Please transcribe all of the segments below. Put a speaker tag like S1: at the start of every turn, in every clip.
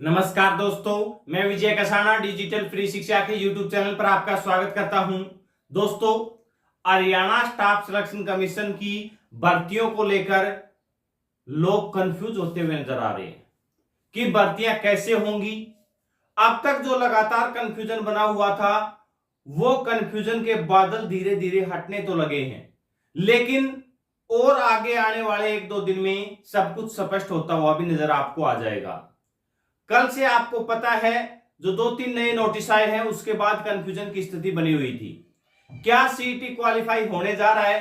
S1: नमस्कार दोस्तों, मैं विजय कसाना डिजिटल फ्री शिक्षा के यूट्यूब चैनल पर आपका स्वागत करता हूं। दोस्तों, हरियाणा स्टाफ सिलेक्शन कमीशन की भर्तियों को लेकर लोग कंफ्यूज होते हुए नजर आ रहे हैं कि भर्तियां कैसे होंगी। अब तक जो लगातार कंफ्यूजन बना हुआ था, वो कंफ्यूजन के बादल धीरे धीरे हटने तो लगे हैं, लेकिन और आगे आने वाले एक दो दिन में सब कुछ स्पष्ट होता हुआ भी नजर आपको आ जाएगा। कल से आपको पता है, जो 2-3 नए नोटिस आए हैं, उसके बाद कंफ्यूजन की स्थिति बनी हुई थी। क्या सीईटी क्वालिफाई होने जा रहा है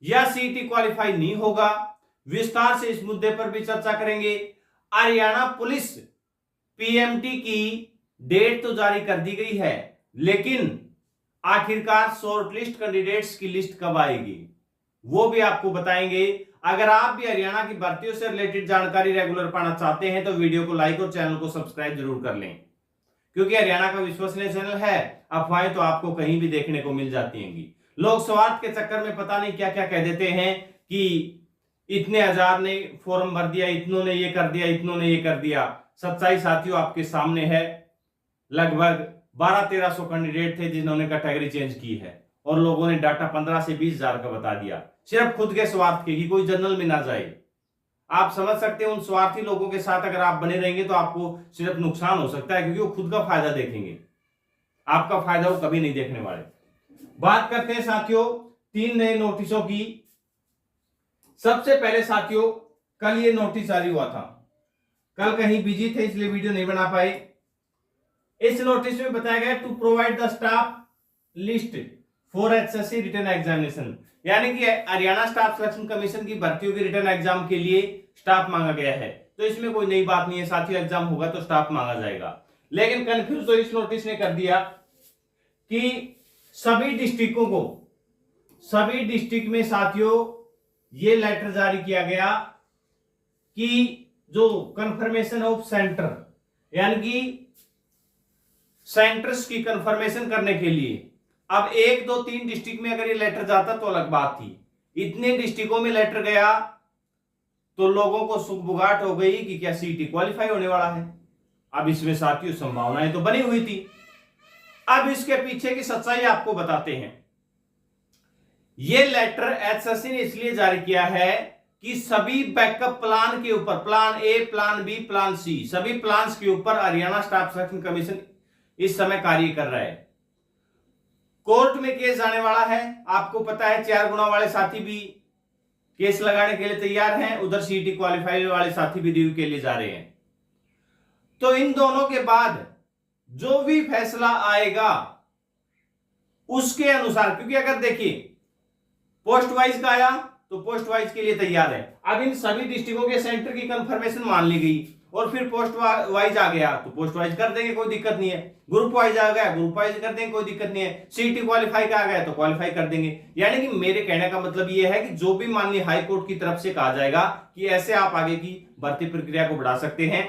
S1: या सीईटी क्वालिफाई नहीं होगा, विस्तार से इस मुद्दे पर भी चर्चा करेंगे। हरियाणा पुलिस पीएमटी की डेट तो जारी कर दी गई है, लेकिन आखिरकार शॉर्टलिस्ट कैंडिडेट्स की लिस्ट कब आएगी वो भी आपको बताएंगे। अगर आप भी हरियाणा की भर्तियों से रिलेटेड जानकारी रेगुलर पाना चाहते हैं तो वीडियो को लाइक और चैनल को सब्सक्राइब जरूर कर लें, क्योंकि हरियाणा का विश्वसनीय चैनल है। अफवाहें तो आपको कहीं भी देखने को मिल जाती हैं। लोग स्वार्थ के चक्कर में पता नहीं क्या क्या कह देते हैं कि इतने हजार ने फॉर्म भर दिया, इतनों ने ये कर दिया, इतनों ने ये कर दिया। सच्चाई साथियों आपके सामने है। लगभग 1200-1300 कैंडिडेट थे जिन्होंने कैटेगरी चेंज की है, और लोगों ने डाटा 15 से 20 हजार का बता दिया, सिर्फ खुद के स्वार्थ के, कि कोई जनरल में ना जाए। आप समझ सकते हैं, उन स्वार्थी लोगों के साथ अगर आप बने रहेंगे तो आपको सिर्फ नुकसान हो सकता है, क्योंकि वो खुद का फायदा देखेंगे, आपका फायदा वो कभी नहीं देखने वाले। बात करते हैं साथियों 3 नए नोटिसों की। सबसे पहले साथियों, कल ये नोटिस जारी हुआ था। कल कहीं बिजी थे इसलिए वीडियो नहीं बना पाए। इस नोटिस में बताया गया to provide the staff list for HSC written examination, यानी कि हरियाणा स्टाफ सिलेक्शन कमीशन की भर्तियों के रिटर्न एग्जाम के लिए स्टाफ मांगा गया है। तो इसमें कोई नई बात नहीं है साथियों, एग्जाम होगा तो स्टाफ मांगा जाएगा। लेकिन कंफ्यूज तो इस नोटिस ने कर दिया कि सभी डिस्ट्रिक्ट में साथियों ये लेटर जारी किया गया कि जो कंफर्मेशन ऑफ सेंटर, यानी कि सेंटर्स की कंफर्मेशन करने के लिए, अब 1, 2, 3 डिस्ट्रिक्ट में अगर ये लेटर जाता तो अलग बात थी। इतने डिस्ट्रिक्टों में लेटर गया तो लोगों को सुगबुगाहट हो गई कि क्या सीईटी क्वालिफाई होने वाला है। अब इसमें साथियों संभावनाएं तो बनी हुई थी। अब इसके पीछे की सच्चाई आपको बताते हैं। ये लेटर एचएससी ने इसलिए जारी किया है कि सभी बैकअप प्लान के ऊपर, plan A, plan B, plan C, सभी प्लान्स के ऊपर हरियाणा स्टाफ सिलेक्शन कमीशन इस समय कार्य कर रहा है। कोर्ट में केस आने वाला है, आपको पता है 4 गुना वाले साथी भी केस लगाने के लिए तैयार हैं, उधर सीईटी क्वालिफाई वाले साथी भी रिव्यू के लिए जा रहे हैं। तो इन दोनों के बाद जो भी फैसला आएगा उसके अनुसार, क्योंकि अगर देखिए पोस्ट वाइज का आया तो पोस्ट वाइज के लिए तैयार है। अब इन सभी डिस्ट्रिक्टों के सेंटर की कंफर्मेशन मान ली गई और फिर पोस्ट वाइज आ गया तो पोस्ट वाइज कर देंगे, कोई दिक्कत नहीं है। ग्रुप वाइज आ गया, ग्रुप वाइज कर देंगे, कोई दिक्कत नहीं है। सीईटी क्वालिफाई का आ गया तो क्वालिफाई कर देंगे। यानी कि मेरे कहने का मतलब यह है कि जो भी माननीय हाई कोर्ट की तरफ से कहा जाएगा कि ऐसे आप आगे की भर्ती प्रक्रिया को बढ़ा सकते हैं,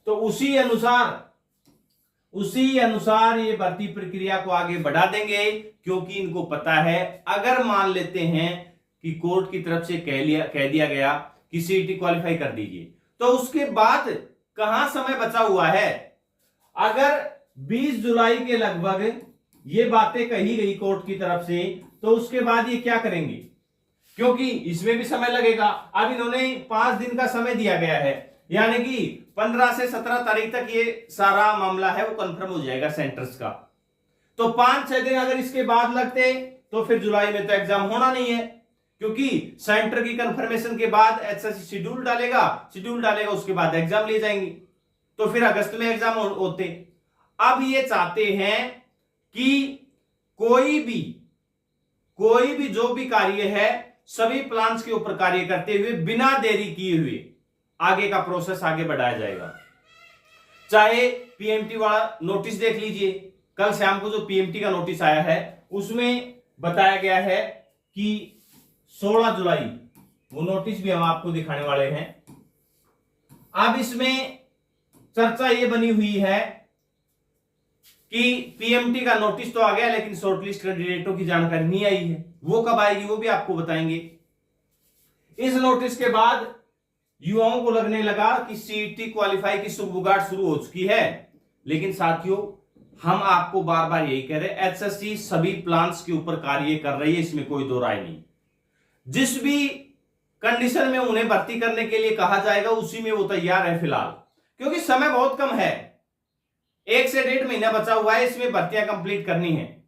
S1: तो उसी अनुसार ये भर्ती प्रक्रिया को आगे बढ़ा देंगे, क्योंकि इनको पता है अगर मान लेते हैं कि कोर्ट की तरफ से कह दिया गया कि सीईटी क्वालिफाई कर दीजिए, तो उसके बाद कहां समय बचा हुआ है। अगर 20 जुलाई के लगभग ये बातें कही गई कोर्ट की तरफ से, तो उसके बाद ये क्या करेंगे, क्योंकि इसमें भी समय लगेगा। अब इन्होंने 5 दिन का समय दिया गया है, यानी कि 15 से 17 तारीख तक ये सारा मामला है वो कंफर्म हो जाएगा सेंटर्स का। तो 5-6 दिन अगर इसके बाद लगते तो फिर जुलाई में तो एग्जाम होना नहीं है, क्योंकि सेंटर की कंफर्मेशन के बाद एचएससी शेड्यूल डालेगा, उसके बाद एग्जाम ले जाएंगे, तो फिर अगस्त में एग्जाम होते। अब ये चाहते हैं कि कोई भी जो भी कार्य है सभी प्लान्स के ऊपर कार्य करते हुए बिना देरी किए हुए आगे का प्रोसेस आगे बढ़ाया जाएगा। चाहे पीएमटी वाला नोटिस देख लीजिए, कल शाम को जो पीएमटी का नोटिस आया है उसमें बताया गया है कि 16 जुलाई, वो नोटिस भी हम आपको दिखाने वाले हैं। अब इसमें चर्चा ये बनी हुई है कि पीएमटी का नोटिस तो आ गया, लेकिन शॉर्टलिस्ट कैंडिडेटों की जानकारी नहीं आई है। वो कब आएगी वो भी आपको बताएंगे। इस नोटिस के बाद युवाओं को लगने लगा कि सीईटी क्वालिफाई की सुगबुगाहट शुरू हो चुकी है। लेकिन साथियों, हम आपको बार बार यही कह रहे हैं, एचएससी सभी प्लान्स के ऊपर कार्य कर रही है, इसमें कोई दो राय नहीं। जिस भी कंडीशन में उन्हें भर्ती करने के लिए कहा जाएगा उसी में वो तैयार है फिलहाल, क्योंकि समय बहुत कम है, 1 से 1.5 महीना बचा हुआ है, इसमें भर्तियां कंप्लीट करनी है।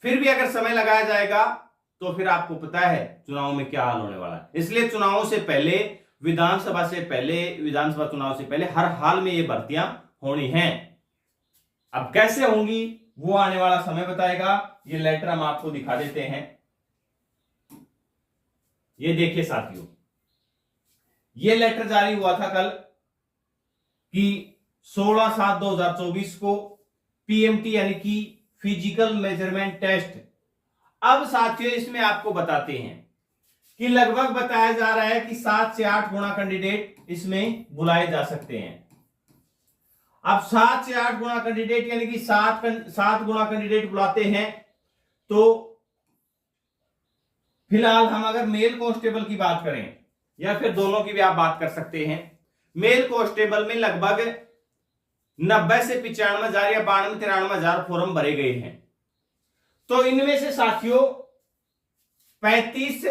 S1: फिर भी अगर समय लगाया जाएगा तो फिर आपको पता है चुनाव में क्या हाल होने वाला है। इसलिए चुनावों से पहले, विधानसभा चुनाव से पहले हर हाल में ये भर्तियां होनी हैं। अब कैसे होंगी वो आने वाला समय बताएगा। ये लेटर हम आपको दिखा देते हैं। ये देखिए साथियों, ये लेटर जारी हुआ था कल कि 16/7/2024 को पीएमटी यानी कि फिजिकल मेजरमेंट टेस्ट। अब साथियों इसमें आपको बताते हैं कि लगभग बताया जा रहा है कि 7 से 8 गुना कैंडिडेट इसमें बुलाए जा सकते हैं। अब 7 से 8 गुना कैंडिडेट यानी कि 7 गुना कैंडिडेट बुलाते हैं, तो फिलहाल हम अगर मेल कांस्टेबल की बात करें या फिर दोनों की भी आप बात कर सकते हैं, मेल कांस्टेबल में लगभग 90 से 95,000 या 92-93,000 फॉर्म भरे गए हैं। तो इनमें से साथियों 35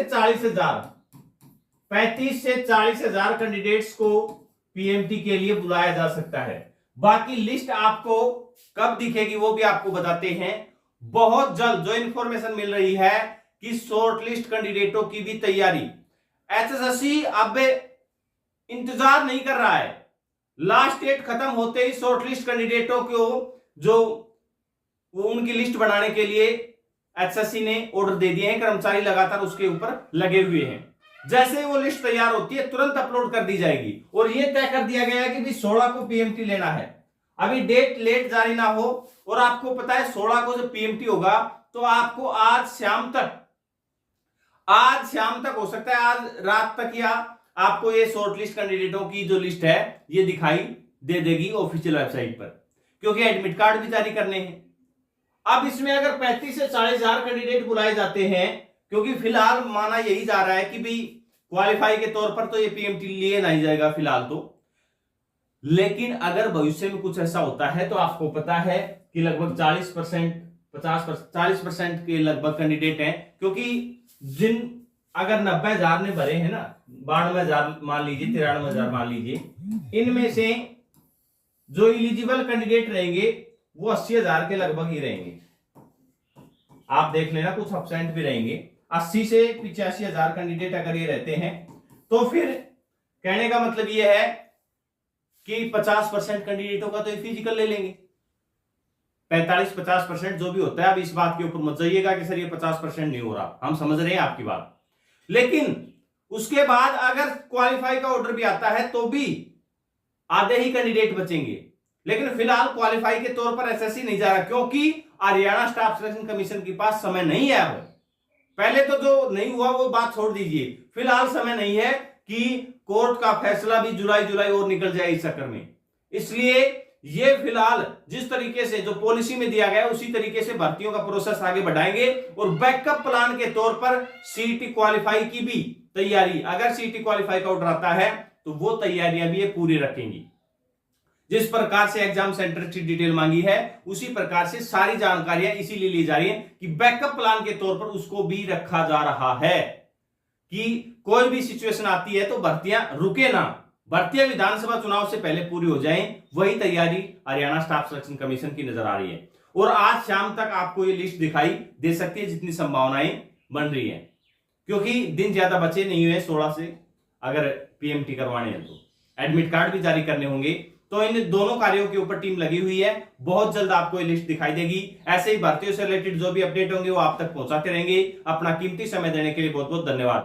S1: से 40,000 कैंडिडेट्स को पीएमटी के लिए बुलाया जा सकता है। बाकी लिस्ट आपको कब दिखेगी वो भी आपको बताते हैं बहुत जल्द। जो इंफॉर्मेशन मिल रही है कि शॉर्टलिस्ट कैंडिडेटों की भी तैयारी, एचएससी अब इंतजार नहीं कर रहा है, लास्ट डेट खत्म होते ही शॉर्टलिस्ट कैंडिडेटों को जो उनकी लिस्ट बनाने के लिए एचएससी ने ऑर्डर दे दिए हैं। कर्मचारी लगातार उसके ऊपर लगे हुए हैं। जैसे ही वो लिस्ट तैयार होती है तुरंत अपलोड कर दी जाएगी। और ये तय कर दिया गया है कि भी 16 को पीएमटी लेना है। अभी डेट लेट जारी ना हो, और आपको पता है 16 को जब पीएमटी होगा तो आपको आज शाम तक हो सकता है, आज रात तक, या आपको ये शॉर्टलिस्ट कैंडिडेटों की जो लिस्ट है ये दिखाई दे देगी ऑफिशियल वेबसाइट पर, क्योंकि एडमिट कार्ड भी जारी करने हैं। अब इसमें अगर 35 से 40,000 कैंडिडेट बुलाए जाते हैं, क्योंकि फिलहाल माना यही जा रहा है कि भी क्वालिफाई के तौर पर तो ये पीएमटी लिए नहीं जाएगा फिलहाल तो, लेकिन अगर भविष्य में कुछ ऐसा होता है तो आपको पता है कि लगभग 40% के लगभग कैंडिडेट हैं। क्योंकि जिन अगर 90,000 ने भरे हैं ना, 92,000 मान लीजिए, 93,000 मान लीजिए, इनमें से जो इलिजिबल कैंडिडेट रहेंगे वो 80,000 के लगभग ही रहेंगे। आप देख लेना, कुछ एब्सेंट भी रहेंगे। 80 से 85,000 कैंडिडेट अगर ये रहते हैं तो फिर कहने का मतलब ये है कि 50% कैंडिडेटों का तो ये फिजिकल ले लेंगे। 45-50% जो भी होता है। अब इस बात के ऊपर मत जाइएगा कि सर ये 50% नहीं हो रहा, हम समझ रहे हैं आपकी बात। लेकिन उसके बाद अगर क्वालिफाई का ऑर्डर भी आता है तो भी आधे ही कैंडिडेट बचेंगे। लेकिन फिलहाल क्वालिफाई के तौर पर एसएससी नहीं जा रहा, क्योंकि हरियाणा स्टाफ सिलेक्शन कमीशन के पास समय नहीं है। अब पहले तो जो नहीं हुआ वो बात छोड़ दीजिए, फिलहाल समय नहीं है कि कोर्ट का फैसला भी जुलाई और निकल जाए इस चक्कर में। इसलिए ये फिलहाल जिस तरीके से जो पॉलिसी में दिया गया उसी तरीके से भर्तियों का प्रोसेस आगे बढ़ाएंगे, और बैकअप प्लान के तौर पर सीईटी क्वालिफाई की भी तैयारी, अगर सीईटी क्वालिफाई का ऑर्डर आता है तो वो तैयारियां भी ये पूरी रखेंगी। जिस प्रकार से एग्जाम सेंटर की डिटेल मांगी है उसी प्रकार से सारी जानकारियां इसीलिए ली जा रही है कि बैकअप प्लान के तौर पर उसको भी रखा जा रहा है कि कोई भी सिचुएशन आती है तो भर्तियां रुके ना, भर्तियां विधानसभा चुनाव से पहले पूरी हो जाएं। वही तैयारी हरियाणा स्टाफ सिलेक्शन कमीशन की नजर आ रही है। और आज शाम तक आपको ये लिस्ट दिखाई दे सकती है जितनी संभावनाएं बन रही है, क्योंकि दिन ज्यादा बचे नहीं हुए 16 से अगर पीएमटी करवाने हैं तो एडमिट कार्ड भी जारी करने होंगे। तो इन दोनों कार्यों के ऊपर टीम लगी हुई है। बहुत जल्द आपको ये लिस्ट दिखाई देगी। ऐसे ही भर्तियों से रिलेटेड जो भी अपडेट होंगे वो आप तक पहुंचाते रहेंगे। अपना कीमती समय देने के लिए बहुत बहुत धन्यवाद।